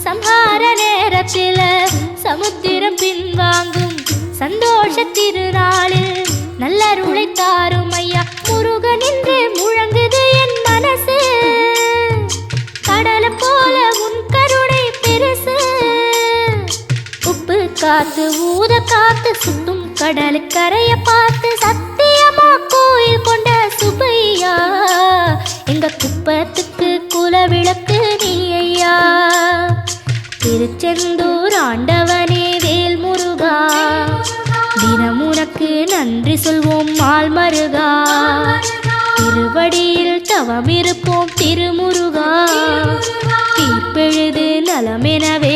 சம்ஹார நேரத்தில் சமுத்திரம் பின்வாங்கும் சந்தோஷ திருநாளில் நல்லருளை தாரும் ஐயா முருகன் என்று முழங்குது என் மனசு. கடலை போல உன் கருணை பெருசு. உப்பு காத்து ஊத காத்து சுத்தும் கடலு கரைய பார்த்து சத்தியமா கோயில் கொண்ட சுப்பையா எங்க குப்பத்துக்கு குலவிளக்கு நீ ஐயா. திருச்செந்தூர் ஆண்டவனே வேல் முருகா தினம் உனக்கு நன்றி சொல்வோம் மால் மருகா. திருவடியில் தவமிருப்போம் திருமுருகா தீர்ப்பெழுது நலமெனவே